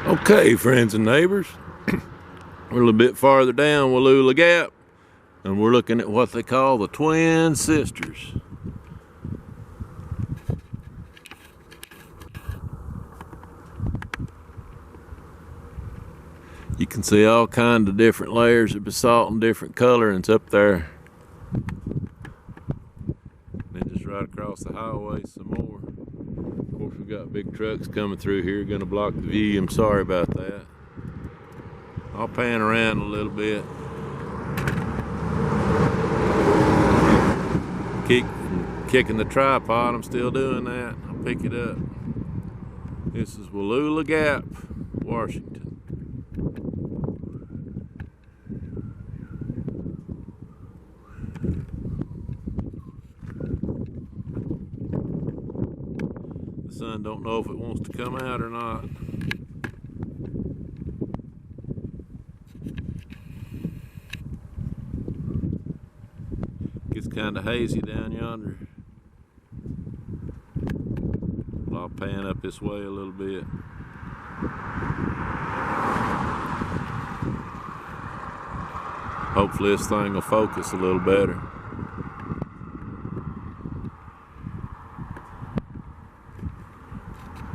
Okay, friends and neighbors, we're a little bit farther down Wallula Gap, and we're looking at what they call the Twin Sisters. You can see all kinds of different layers of basalt and different colorings up there. Then just right across the highway some more. Of course, we've got big trucks coming through here, gonna block the view. I'm sorry about that. I'll pan around a little bit. Keep kicking the tripod, I'm still doing that. I'll pick it up. This is Wallula Gap, Washington. The sun don't know if it wants to come out or not. Gets kind of hazy down yonder. I'll pan up this way a little bit. Hopefully this thing will focus a little better.